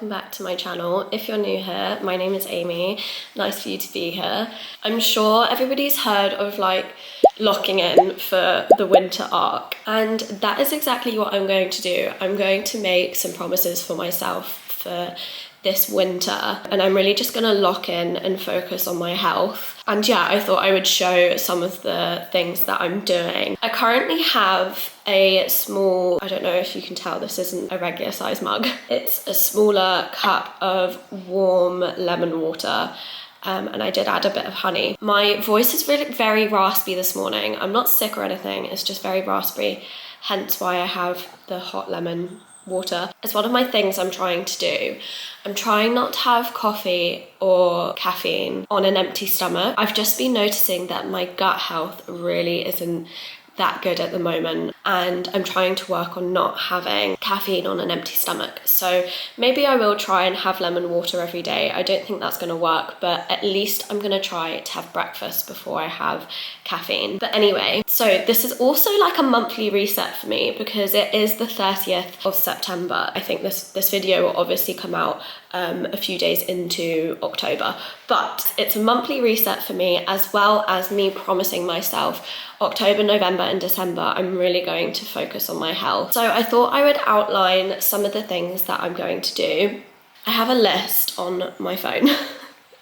welcome back to my channel. If you're new here, my name is Amy. Nice for you to be here. I'm sure everybody's heard of like locking in for the winter arc, and that is exactly what I'm going to do. I'm going to make some promises for myself for this winter, and I'm really just gonna lock in and focus on my health. And yeah, I thought I would show some of the things that I'm doing. I currently have a small, I don't know if you can tell this isn't a regular size mug. It's a smaller cup of warm lemon water. And I did add a bit of honey. My voice is really very raspy this morning. I'm not sick or anything, it's just very raspy, hence why I have the hot lemon water. It's one of my things I'm trying to do. I'm trying not to have coffee or caffeine on an empty stomach. I've just been noticing that my gut health really isn't that good at the moment, and I'm trying to work on not having caffeine on an empty stomach. So maybe I will try and have lemon water every day. I don't think that's gonna work, but at least I'm gonna try to have breakfast before I have caffeine. But anyway, so this is also like a monthly reset for me because it is the 30th of September. I think this video will obviously come out a few days into October, but it's a monthly reset for me, as well as me promising myself October, November and December I'm really going to focus on my health. So I thought I would outline some of the things that I'm going to do. I have a list on my phone.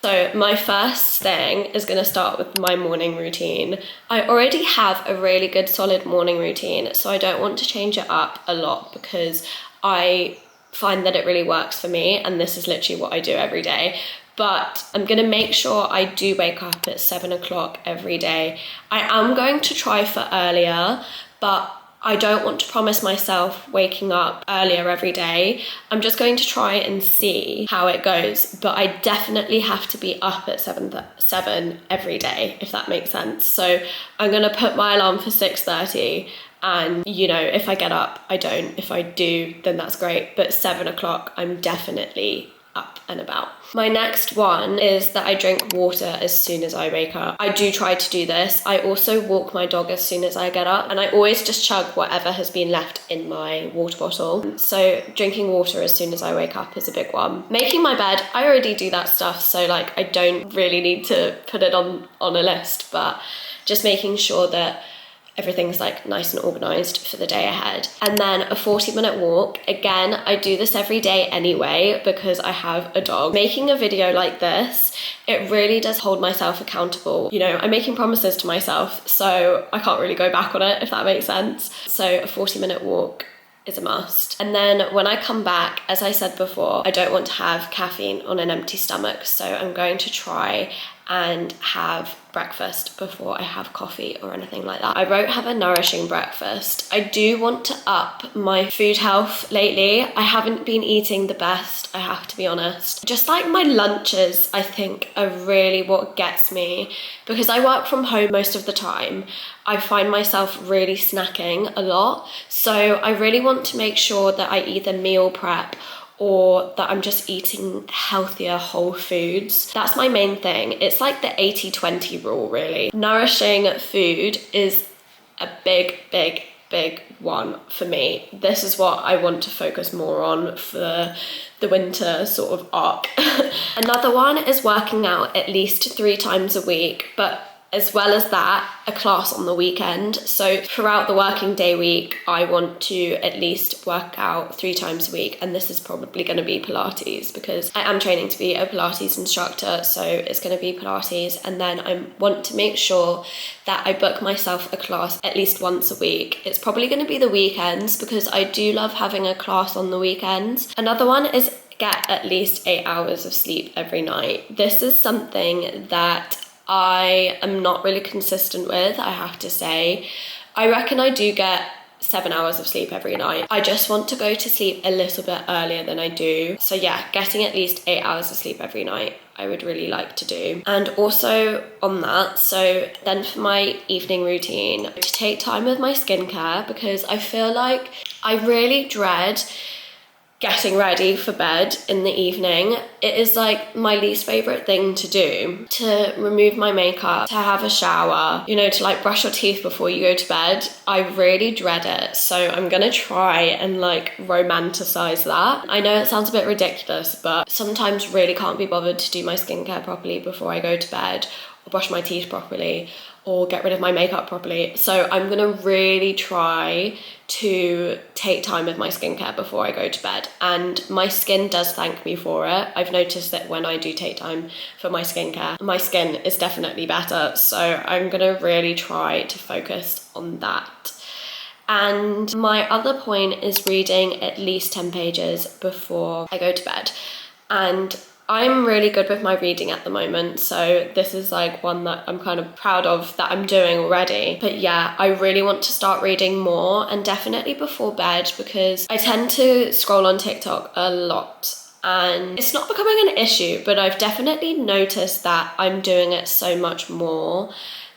So my first thing is going to start with my morning routine. I already have a really good solid morning routine, so I don't want to change it up a lot because I find that it really works for me, and this is literally what I do every day. But I'm gonna make sure I do wake up at 7 o'clock every day. I am going to try for earlier, but I don't want to promise myself waking up earlier every day. I'm just going to try and see how it goes, but I definitely have to be up at 7 every day, if that makes sense. So I'm gonna put my alarm for 6:30, and you know, if I get up, I don't. If I do, then that's great. But 7 o'clock, I'm definitely up and about. My next one is that I drink water as soon as I wake up. I do try to do this. I also walk my dog as soon as I get up, and I always just chug whatever has been left in my water bottle. So drinking water as soon as I wake up is a big one. Making my bed, I already do that stuff, so like I don't really need to put it on a list, but just making sure that everything's like nice and organized for the day ahead. And then a 40-minute walk. Again, I do this every day anyway because I have a dog. Making a video like this, it really does hold myself accountable. You know, I'm making promises to myself, so I can't really go back on it, if that makes sense. So a 40-minute walk is a must. And then when I come back, as I said before, I don't want to have caffeine on an empty stomach, so I'm going to try and have breakfast before I have coffee or anything like that. I won't have a nourishing breakfast. I do want to up my food health lately. I haven't been eating the best, I have to be honest. Just like my lunches, I think, are really what gets me, because I work from home most of the time. I find myself really snacking a lot, so I really want to make sure that I either meal prep or that I'm just eating healthier whole foods. That's my main thing. It's like the 80-20 rule, really. Nourishing food is a big one for me. This is what I want to focus more on for the winter sort of arc. Another one is working out at least 3 times a week, but as well as that, a class on the weekend. So throughout the working day week, I want to at least work out 3 times a week, and this is probably going to be Pilates because I am training to be a Pilates instructor, so it's going to be Pilates. And then I want to make sure that I book myself a class at least once a week. It's probably going to be the weekends because I do love having a class on the weekends. Another one is get at least 8 hours of sleep every night. This is something that I am not really consistent with, I have to say. I reckon I do get 7 hours of sleep every night. I just want to go to sleep a little bit earlier than I do. So yeah, getting at least 8 hours of sleep every night, I would really like to do. And also on that, so then for my evening routine, to take time with my skincare, because I feel like I really dread getting ready for bed in the evening, it is like my least favorite thing to do, to remove my makeup, to have a shower, you know, to like brush your teeth before you go to bed. I really dread it. So I'm gonna try and like romanticize that. I know it sounds a bit ridiculous, but sometimes really can't be bothered to do my skincare properly before I go to bed, or brush my teeth properly, or get rid of my makeup properly. So I'm gonna really try to take time with my skincare before I go to bed, and my skin does thank me for it. I've noticed that when I do take time for my skincare, my skin is definitely better. So I'm gonna really try to focus on that. And my other point is reading at least 10 pages before I go to bed. And I'm really good with my reading at the moment, so this is like one that I'm kind of proud of that I'm doing already. But yeah, I really want to start reading more, and definitely before bed, because I tend to scroll on TikTok a lot. And it's not becoming an issue, but I've definitely noticed that I'm doing it so much more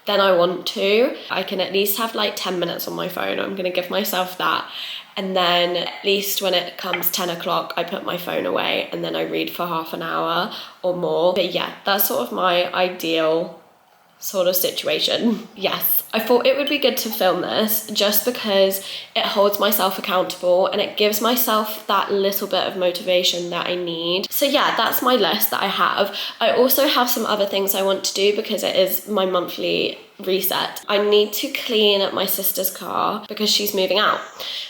than I want to. I can at least have like 10 minutes on my phone. I'm gonna give myself that. And then at least when it comes 10 o'clock, I put my phone away and then I read for half an hour or more. But yeah, that's sort of my ideal sort of situation. Yes, I thought it would be good to film this just because it holds myself accountable and it gives myself that little bit of motivation that I need. So yeah, that's my list that I have. I also have some other things I want to do because it is my monthly reset. I need to clean my sister's car because she's moving out.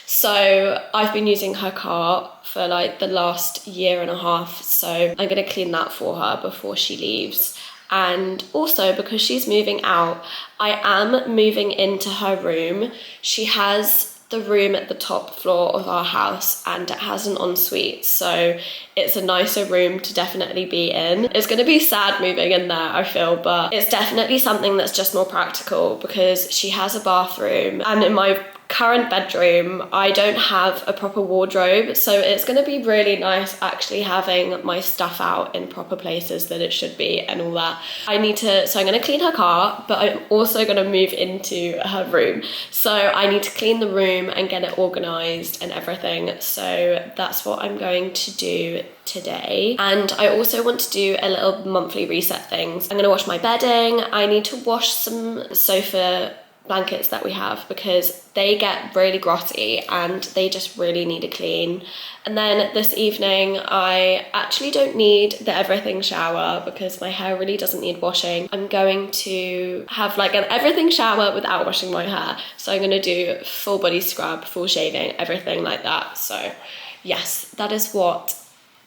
So I've been using her car for like the last year and a half. So I'm gonna clean that for her before she leaves. And also because she's moving out, I am moving into her room. She has the room at the top floor of our house and it has an ensuite, so it's a nicer room to definitely be in. It's going to be sad moving in there, I feel, but it's definitely something that's just more practical because she has a bathroom, and in my current bedroom I don't have a proper wardrobe, so it's going to be really nice actually having my stuff out in proper places that it should be and all that. So I'm going to clean her car, but I'm also going to move into her room, so I need to clean the room and get it organized and everything. So that's what I'm going to do today. And I also want to do a little monthly reset things. I'm going to wash my bedding. I need to wash some sofa blankets that we have because they get really grotty and they just really need a clean. And then this evening I actually don't need the everything shower because my hair really doesn't need washing. I'm going to have like an everything shower without washing my hair, so I'm going to do full body scrub, full shaving, everything like that. So yes, that is what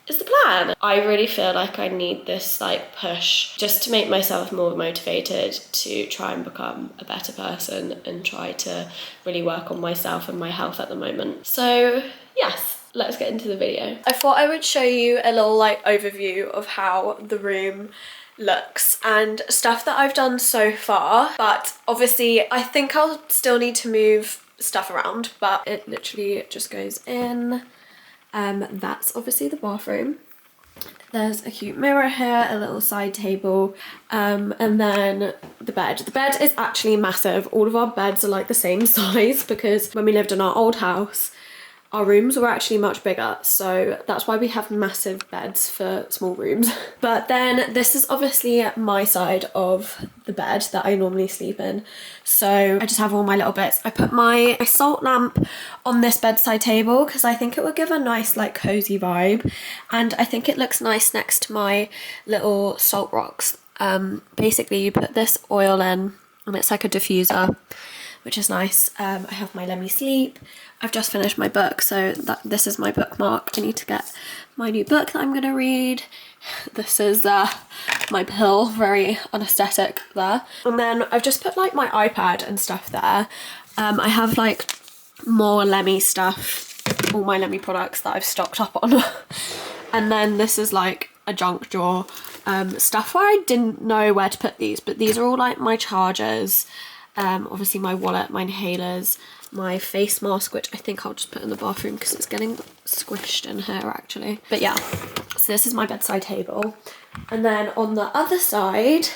is the plan. I really feel like I need this like push just to make myself more motivated to try and become a better person and try to really work on myself and my health at the moment. So yes, let's get into the video. I thought I would show you a little like overview of how the room looks and stuff that I've done so far, but obviously I think I'll still need to move stuff around, but it literally just goes in. That's obviously the bathroom. There's a cute mirror here, a little side table, and then the bed. The bed is actually massive. All of our beds are like the same size because when we lived in our old house, our rooms were actually much bigger, so that's why we have massive beds for small rooms. But then this is obviously my side of the bed that I normally sleep in. So I just have all my little bits. I put my salt lamp on this bedside table because I think it would give a nice like cozy vibe, and I think it looks nice next to my little salt rocks. Basically you put this oil in and it's like a diffuser, which is nice. I have my Let Me Sleep. I've just finished my book, so this is my bookmark. I need to get my new book that I'm gonna read. This is my pill, very unaesthetic there. And then I've just put like my iPad and stuff there. I have like more Lemmy stuff, all my Lemmy products that I've stocked up on. And then this is like a junk drawer, stuff where I didn't know where to put these, but these are all like my chargers, obviously my wallet, my inhalers, my face mask, which I think I'll just put in the bathroom because it's getting squished in here actually. But yeah, so this is my bedside table. And then on the other side,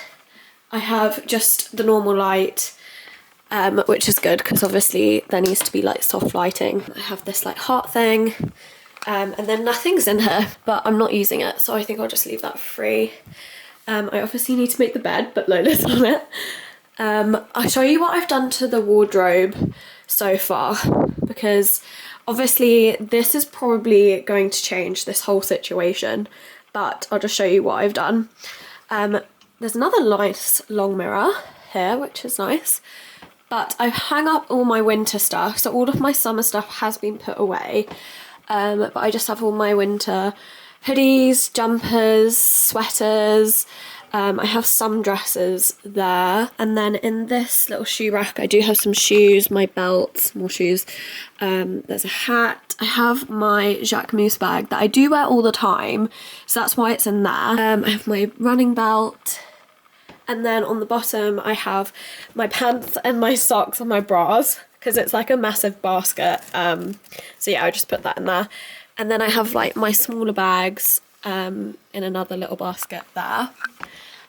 I have just the normal light, which is good because obviously there needs to be like soft lighting. I have this like heart thing, And then nothing's in here, but I'm not using it, so I think I'll just leave that free. I obviously need to make the bed, but Lola's on it. I'll show you what I've done to the wardrobe so far, because obviously this is probably going to change this whole situation, but I'll just show you what I've done. There's another nice long mirror here, which is nice, but I've hung up all my winter stuff, so all of my summer stuff has been put away, but I just have all my winter hoodies, jumpers, sweaters. I have some dresses there, and then in this little shoe rack I do have some shoes, my belts, more shoes, there's a hat. I have my Jacquemus bag that I do wear all the time, so that's why it's in there. I have my running belt, and then on the bottom I have my pants and my socks and my bras, because it's like a massive basket, so yeah, I just put that in there. And then I have like my smaller bags in another little basket there.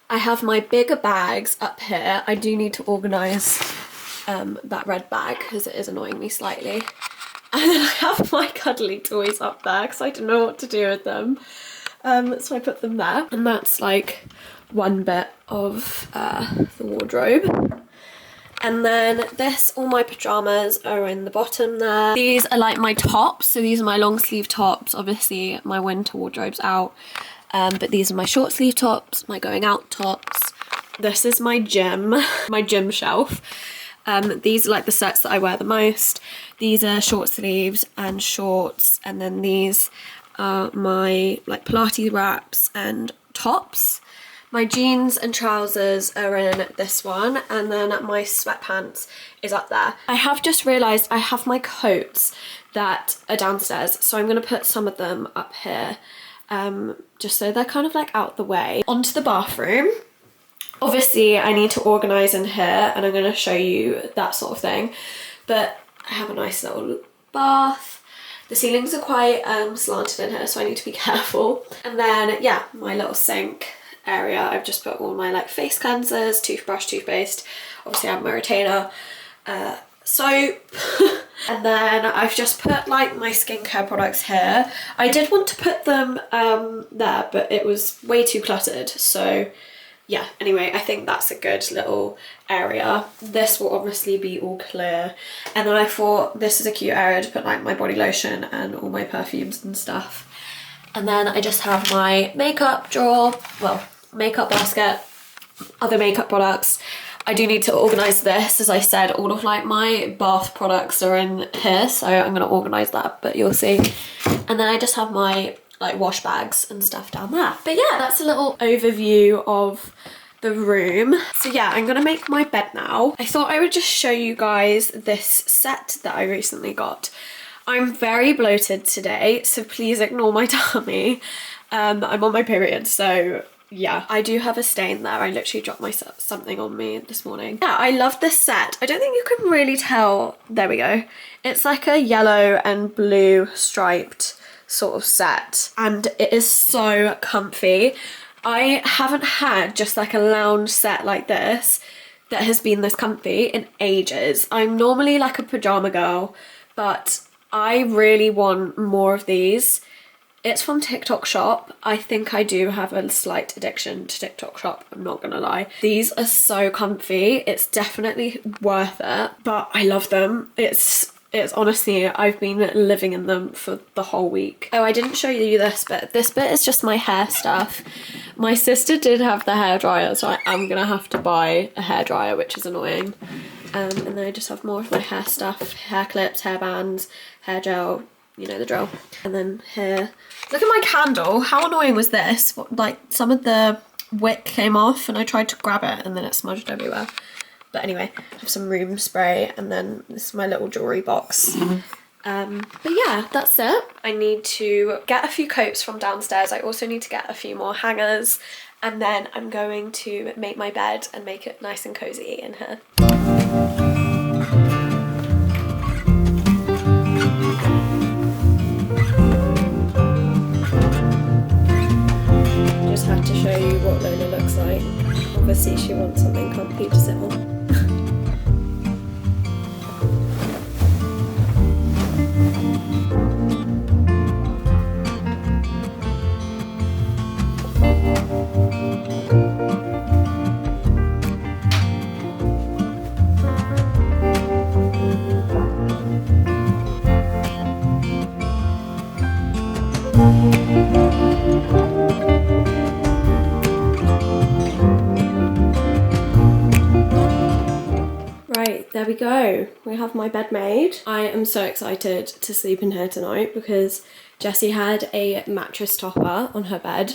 I have my bigger bags up here. I do need to organise that red bag because it is annoying me slightly. And then I have my cuddly toys up there because I don't know what to do with them. So I put them there. And that's like one bit of the wardrobe. And then all my pyjamas are in the bottom there. These are like my tops, so these are my long sleeve tops. Obviously my winter wardrobe's out, but these are my short sleeve tops, my going out tops. This is my gym shelf. These are like the sets that I wear the most. These are short sleeves and shorts, and then these are my like Pilates wraps and tops. My jeans and trousers are in this one, and then my sweatpants is up there. I have just realised I have my coats that are downstairs, so I'm going to put some of them up here, just so they're kind of like out the way. Onto the bathroom. Obviously I need to organise in here, and I'm going to show you that sort of thing, but I have a nice little bath. The ceilings are quite slanted in here, so I need to be careful. And then yeah, my little sink area, I've just put all my like face cleansers, toothbrush, toothpaste, obviously I have my retainer, soap, and then I've just put like my skincare products here. I did want to put them there, but it was way too cluttered, so yeah, anyway, I think that's a good little area. This will obviously be all clear, and then I thought this is a cute area to put like my body lotion and all my perfumes and stuff. And then I just have my makeup drawer, well, makeup basket, other makeup products. I do need to organise this. As I said, all of like my bath products are in here, so I'm going to organise that, but you'll see. And then I just have my like wash bags and stuff down there. But yeah, that's a little overview of the room. So yeah, I'm going to make my bed now. I thought I would just show you guys this set that I recently got. I'm very bloated today, so please ignore my tummy. I'm on my period, so yeah. I do have a stain there. I literally dropped something on me this morning. Yeah, I love this set. I don't think you can really tell. There we go. It's like a yellow and blue striped sort of set, and it is so comfy. I haven't had just like a lounge set like this that has been this comfy in ages. I'm normally like a pajama girl, but I really want more of these. It's from TikTok Shop. I think I do have a slight addiction to TikTok Shop, I'm not gonna lie. These are so comfy. It's definitely worth it, but I love them. It's honestly, I've been living in them for the whole week. Oh, I didn't show you this bit. This bit is just my hair stuff. My sister did have the hairdryer, so I am gonna have to buy a hairdryer, which is annoying. And then I just have more of my hair stuff, hair clips, hair bands, hair gel, you know the drill. And then here, look at my candle. How annoying was this? Like some of the wick came off and I tried to grab it and then it smudged everywhere. But anyway, I have some room spray, and then this is my little jewellery box. But yeah, that's it. I need to get a few coats from downstairs. I also need to get a few more hangers, and then I'm going to make my bed and make it nice and cozy in here. Just have to show you what Lola looks like. Obviously she wants something comfy to sit on. we go. We have my bed made. I am so excited to sleep in here tonight because Jessie had a mattress topper on her bed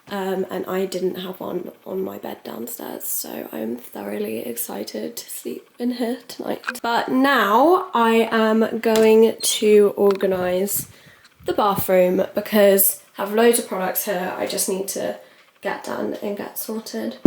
and I didn't have one on my bed downstairs, so I'm thoroughly excited to sleep in here tonight. But now I am going to organise the bathroom because I have loads of products here. I just need to get done and get sorted.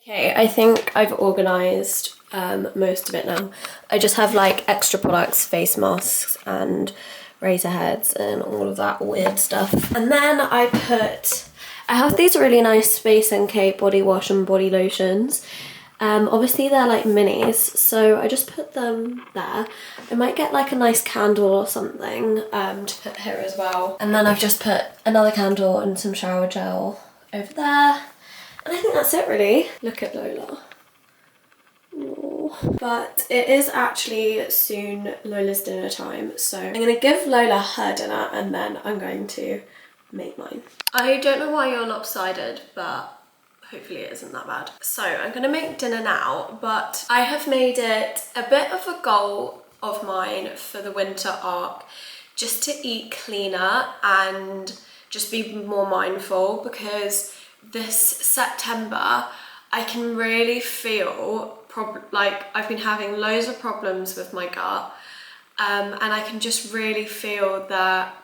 Okay, I think I've organised most of it now. I just have like extra products, face masks and razor heads and all of that weird stuff. And then I have these really nice Space NK body wash and body lotions. Obviously they're like minis, so I just put them there. I might get like a nice candle or something to put here as well. And then I've just put another candle and some shower gel over there. And I think that's it really. Look at Lola. Aww. But it is actually soon Lola's dinner time, so I'm gonna give Lola her dinner and then I'm going to make mine. I don't know why you're lopsided, but hopefully it isn't that bad. So I'm gonna make dinner now, but I have made it a bit of a goal of mine for the winter arc just to eat cleaner and just be more mindful, because this September I can really feel like I've been having loads of problems with my gut, and I can just really feel that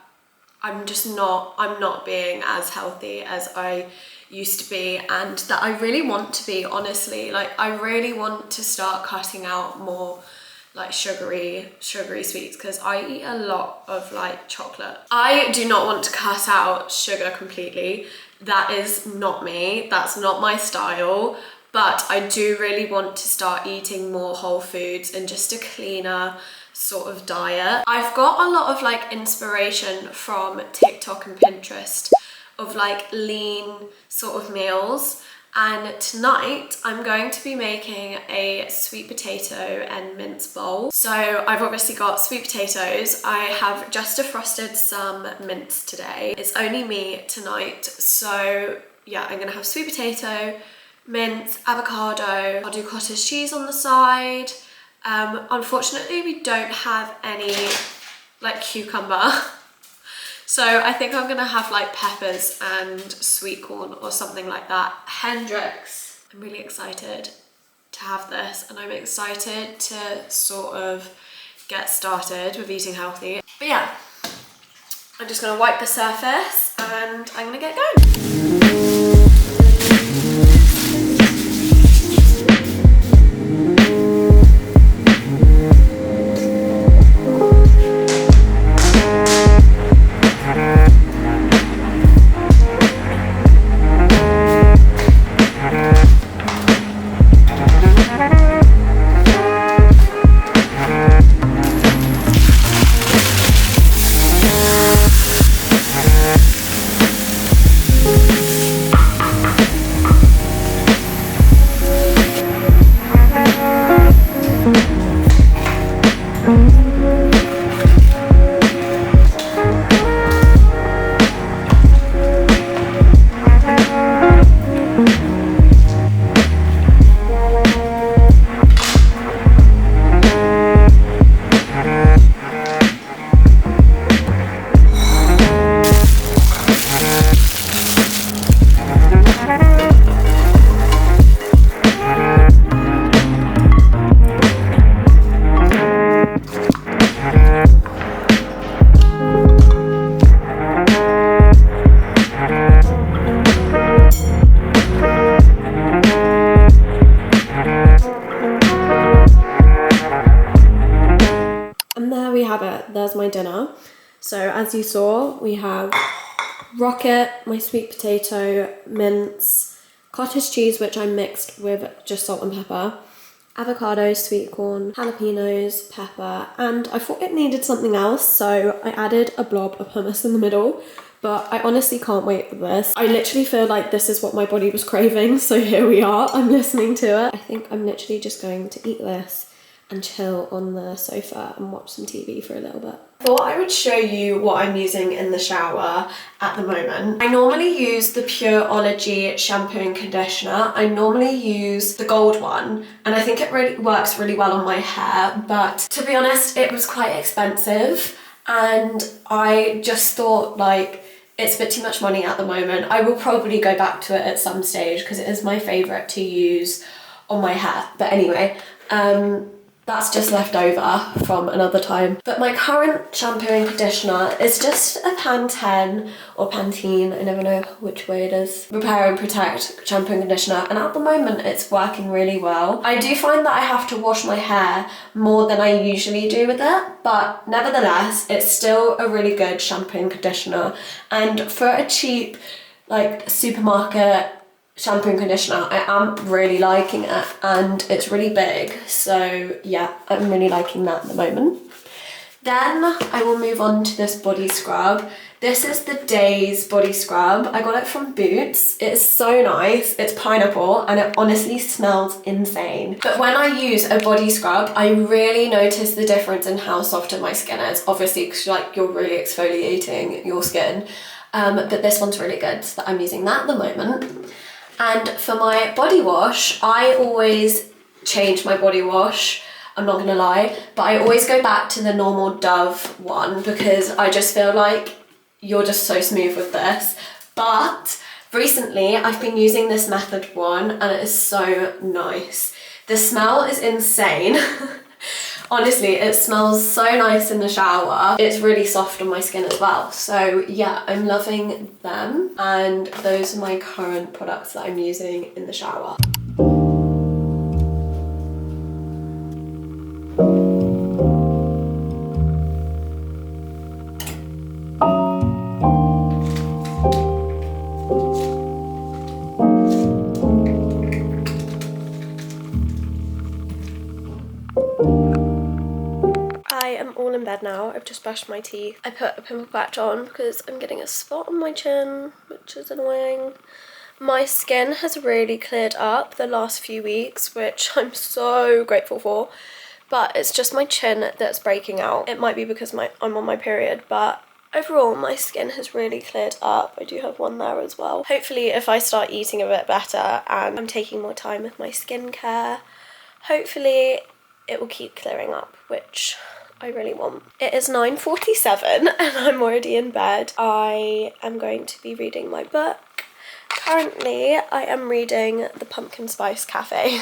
I'm not being as healthy as I used to be, and that I really want to be, honestly. Like I really want to start cutting out more like sugary sweets, because I eat a lot of like chocolate. I do not want to cut out sugar completely. That is not me, that's not my style, but I do really want to start eating more whole foods and just a cleaner sort of diet. I've got a lot of like inspiration from TikTok and Pinterest of like lean sort of meals, and tonight I'm going to be making a sweet potato and mince bowl. So I've obviously got sweet potatoes. I have just defrosted some mince today. It's only me tonight, so yeah, I'm gonna have sweet potato, mince, avocado. I'll do cottage cheese on the side. Unfortunately we don't have any like cucumber. So I think I'm gonna have like peppers and sweet corn or something like that. Hendrix, I'm really excited to have this, and I'm excited to sort of get started with eating healthy. But yeah, I'm just gonna wipe the surface and I'm gonna get going. There's my dinner. So as you saw, we have rocket, my sweet potato, mince, cottage cheese, which I mixed with just salt and pepper, avocado, sweet corn, jalapenos, pepper, and I thought it needed something else, so I added a blob of hummus in the middle, but I honestly can't wait for this. I literally feel like this is what my body was craving, so here we are. I'm listening to it. I think I'm literally just going to eat this and chill on the sofa and watch some TV for a little bit. I thought I would show you what I'm using in the shower at the moment. I normally use the Pureology shampoo and conditioner. I normally use the gold one, and I think it really works really well on my hair, but to be honest, it was quite expensive, and I just thought like, it's a bit too much money at the moment. I will probably go back to it at some stage because it is my favourite to use on my hair. But anyway, that's just left over from another time. But my current shampoo and conditioner is just a Pantene or Pantene, I never know which way it is. Repair and Protect shampoo and conditioner, and at the moment it's working really well. I do find that I have to wash my hair more than I usually do with it, but nevertheless, it's still a really good shampoo and conditioner. And for a cheap, like, supermarket shampoo and conditioner, I am really liking it, and it's really big, so yeah, I'm really liking that at the moment. Then I will move on to this body scrub. This is the Days body scrub. I got it from Boots. It's so nice. It's pineapple and it honestly smells insane. But when I use a body scrub, I really notice the difference in how softer my skin is. Obviously, because like you're really exfoliating your skin. But this one's really good, so I'm using that at the moment. And for my body wash, I always change my body wash, I'm not gonna lie, but I always go back to the normal Dove one because I just feel like you're just so smooth with this. But recently I've been using this Method one and it is so nice. The smell is insane. Honestly, it smells so nice in the shower. It's really soft on my skin as well. So yeah, I'm loving them. And those are my current products that I'm using in the shower. I am all in bed now. I've just brushed my teeth. I put a pimple patch on because I'm getting a spot on my chin, which is annoying. My skin has really cleared up the last few weeks, which I'm so grateful for, but it's just my chin that's breaking out. It might be because I'm on my period, but overall my skin has really cleared up. I do have one there as well. Hopefully if I start eating a bit better and I'm taking more time with my skincare, hopefully it will keep clearing up, which I really want. It is 9:47 and I'm already in bed. I am going to be reading my book. Currently, I am reading The Pumpkin Spice Cafe.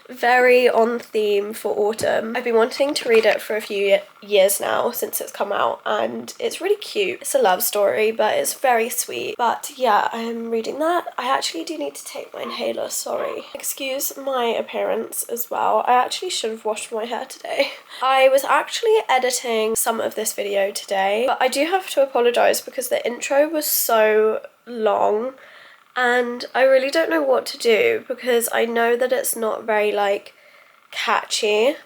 Very on theme for autumn. I've been wanting to read it for a few years now since it's come out, and it's really cute. It's a love story, but it's very sweet. But yeah, I'm reading that. I actually do need to take my inhaler, sorry. Excuse my appearance as well. I actually should have washed my hair today. I was actually editing some of this video today, but I do have to apologise because the intro was so long. And I really don't know what to do because I know that it's not very like catchy.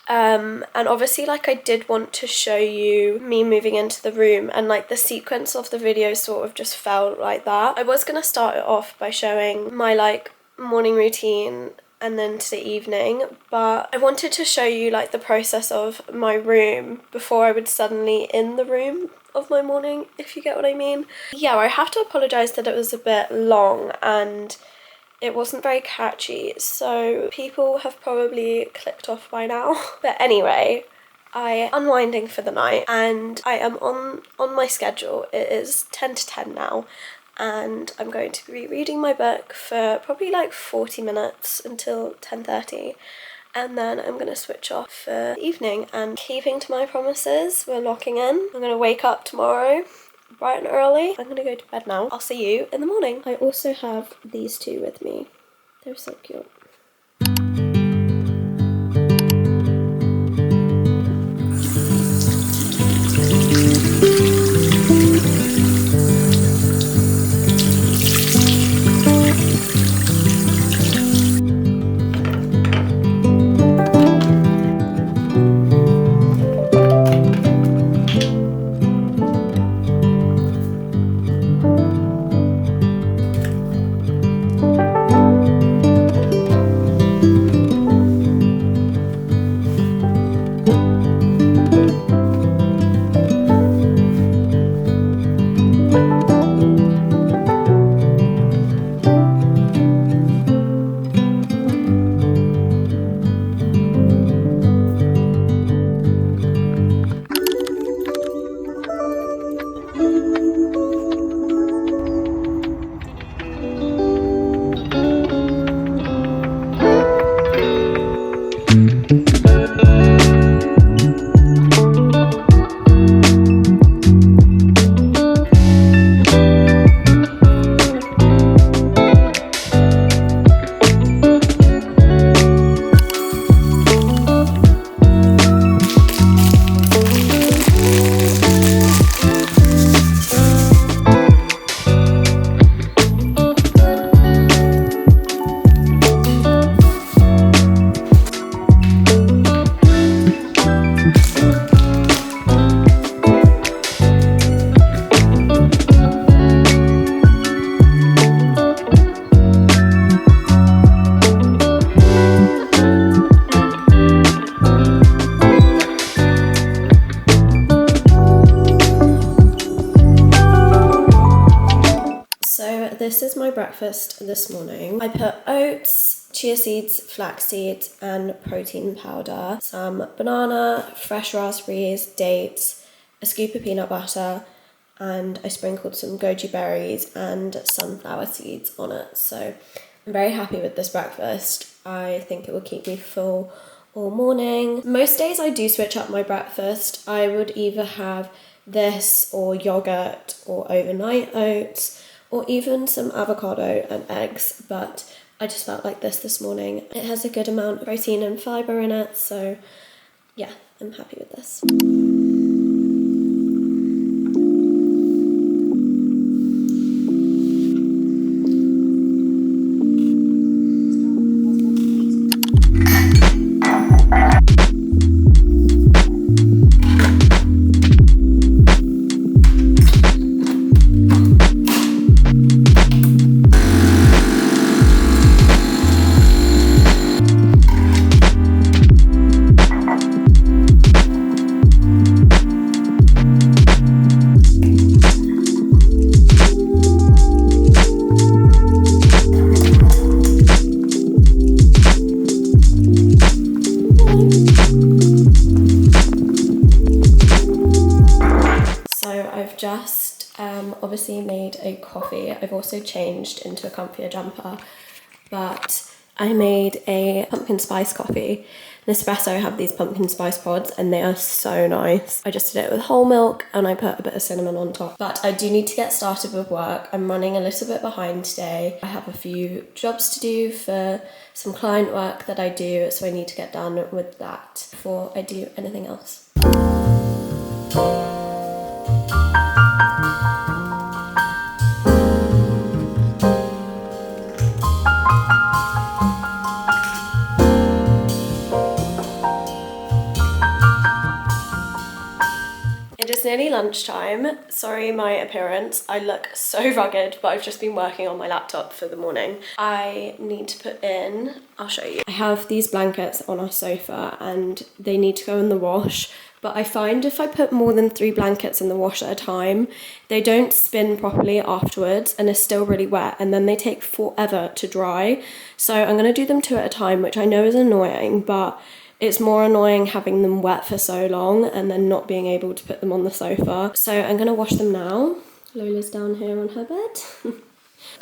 And obviously like I did want to show you me moving into the room, and like the sequence of the video sort of just felt like that. I was going to start it off by showing my like morning routine and then to the evening, but I wanted to show you like the process of my room before I would suddenly in the room of my morning, if you get what I mean. Yeah, I have to apologise that it was a bit long and it wasn't very catchy, so people have probably clicked off by now. But anyway, I am unwinding for the night and I am on my schedule. It is 10 to 10 now, and I'm going to be reading my book for probably like 40 minutes until 10:30. And then I'm going to switch off for the evening, and keeping to my promises, we're locking in. I'm going to wake up tomorrow bright and early. I'm going to go to bed now. I'll see you in the morning. I also have these two with me. They're so cute. this is my breakfast this morning. I put oats, chia seeds, flax seeds, and protein powder, some banana, fresh raspberries, dates, a scoop of peanut butter, and I sprinkled some goji berries and sunflower seeds on it. So I'm very happy with this breakfast. I think it will keep me full all morning. Most days I do switch up my breakfast. I would either have this or yogurt or overnight oats or even some avocado and eggs, but I just felt like this morning. It has a good amount of protein and fibre in it, so yeah, I'm happy with this. Obviously made a coffee. I've also changed into a comfier jumper, but I made a pumpkin spice coffee. Nespresso have these pumpkin spice pods and they are so nice. I just did it with whole milk and I put a bit of cinnamon on top. But I do need to get started with work. I'm running a little bit behind today. I have a few jobs to do for some client work that I do, so I need to get done with that before I do anything else. It is nearly lunchtime. Sorry my appearance. I look so rugged, but I've just been working on my laptop for the morning. I need to put in, I'll show you. I have these blankets on our sofa and they need to go in the wash, but I find if I put more than 3 blankets in the wash at a time, they don't spin properly afterwards and are still really wet, and then they take forever to dry. So I'm gonna do them 2 at a time, which I know is annoying, but it's more annoying having them wet for so long and then not being able to put them on the sofa. So I'm gonna wash them now. Lola's down here on her bed.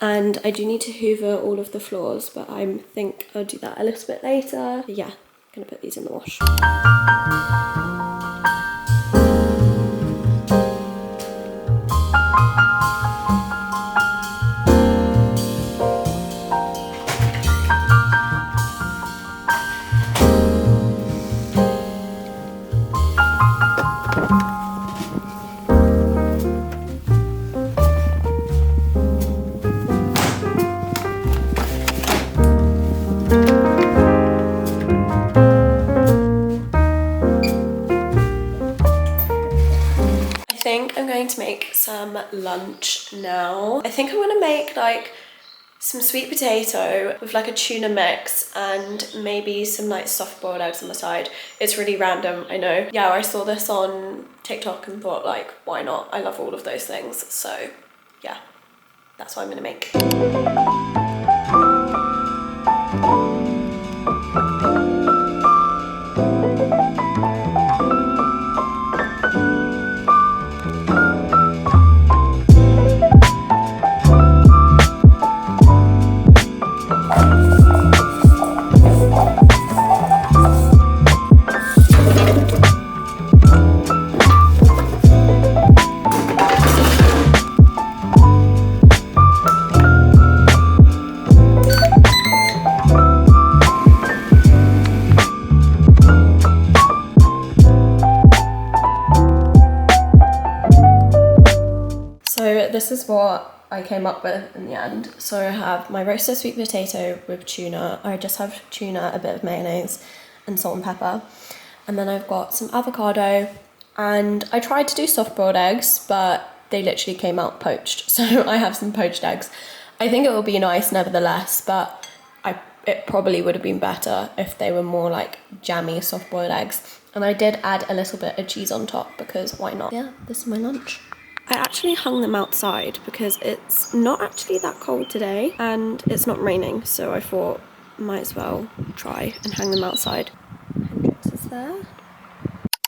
And I do need to hoover all of the floors, but I think I'll do that a little bit later. But yeah, I'm gonna put these in the wash. I'm going to make some lunch now. I think I'm gonna make like some sweet potato with like a tuna mix and maybe some like soft boiled eggs on the side. It's really random, I know. Yeah, I saw this on TikTok and thought like, why not? I love all of those things. So yeah, that's what I'm gonna make. This is what I came up with in the end. So I have my roasted sweet potato with tuna. I just have tuna, a bit of mayonnaise and salt and pepper. And then I've got some avocado, and I tried to do soft boiled eggs, but they literally came out poached. So I have some poached eggs. I think it will be nice nevertheless, but it probably would have been better if they were more like jammy soft boiled eggs. And I did add a little bit of cheese on top because why not? Yeah, this is my lunch. I actually hung them outside because it's not actually that cold today and it's not raining, so I thought might as well try and hang them outside. Hendrix is there.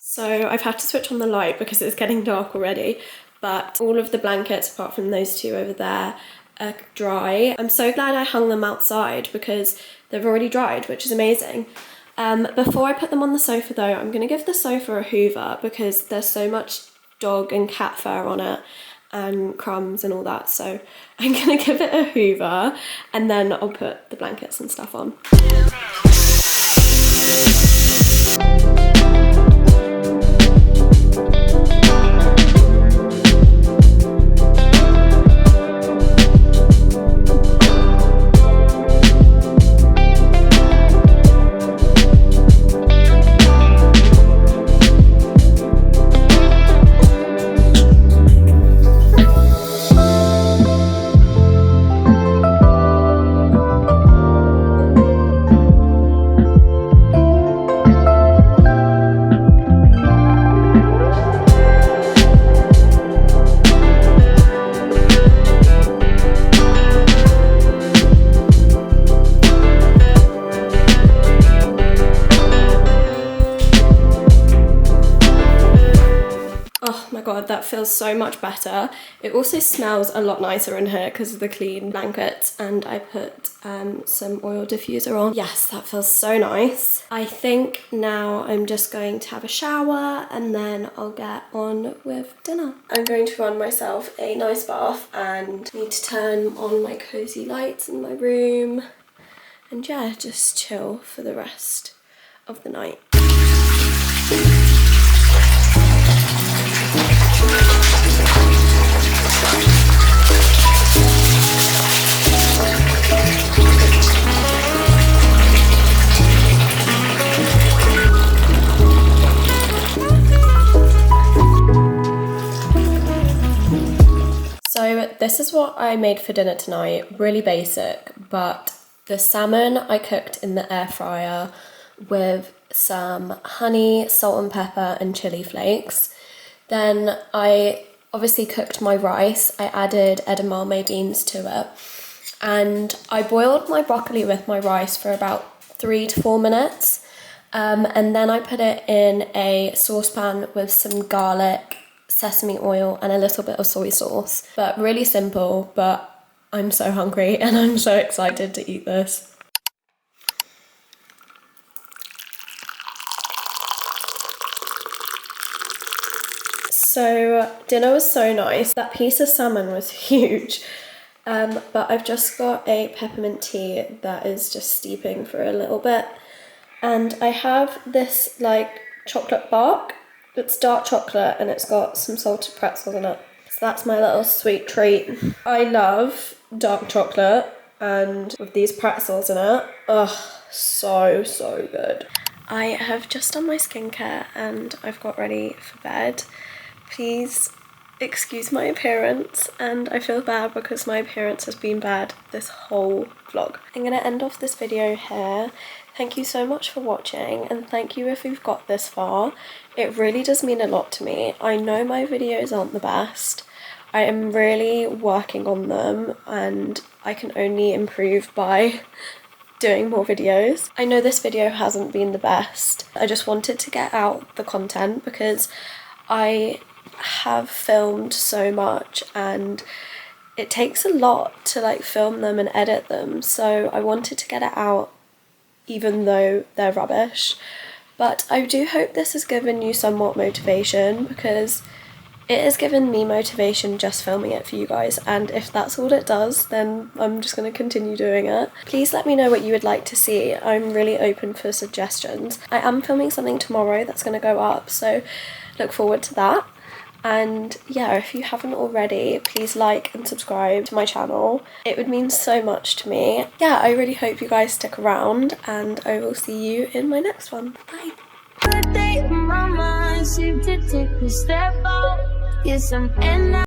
So I've had to switch on the light because it's getting dark already, but all of the blankets apart from those two over there are dry. I'm so glad I hung them outside because they've already dried, which is amazing. Before I put them on the sofa though, I'm gonna give the sofa a hoover because there's so much dog and cat fur on it and crumbs and all that, so I'm gonna give it a hoover and then I'll put the blankets and stuff on. Oh my god, that feels so much better. It also smells a lot nicer in here because of the clean blankets, and I put some oil diffuser on. Yes, that feels so nice. I think now I'm just going to have a shower and then I'll get on with dinner. I'm going to run myself a nice bath and need to turn on my cozy lights in my room and yeah, just chill for the rest of the night. So this is what I made for dinner tonight, really basic, but the salmon I cooked in the air fryer with some honey, salt and pepper and chili flakes. Then I obviously cooked my rice. I added edamame beans to it and I boiled my broccoli with my rice for about 3 to 4 minutes and then I put it in a saucepan with some garlic, sesame oil and a little bit of soy sauce. But really simple, but I'm so hungry and I'm so excited to eat this. So dinner was so nice. That piece of salmon was huge. But I've just got a peppermint tea that is just steeping for a little bit. And I have this like chocolate bark. It's dark chocolate and it's got some salted pretzels in it. So that's my little sweet treat. I love dark chocolate and with these pretzels in it, oh, so good. I have just done my skincare and I've got ready for bed. Please excuse my appearance, and I feel bad because my appearance has been bad this whole vlog. I'm gonna end off this video here. Thank you so much for watching and thank you if you've got this far. It really does mean a lot to me. I know my videos aren't the best. I am really working on them and I can only improve by doing more videos. I know this video hasn't been the best. I just wanted to get out the content because I have filmed so much and it takes a lot to like film them and edit them, so I wanted to get it out even though they're rubbish. But I do hope this has given you somewhat motivation because it has given me motivation just filming it for you guys, and if that's all it does then I'm just going to continue doing it. Please let me know what you would like to see. I'm really open for suggestions. I am filming something tomorrow that's going to go up, so look forward to that. And yeah, if you haven't already, please like and subscribe to my channel. It would mean so much to me. Yeah, I really hope you guys stick around and I will see you in my next one. Bye.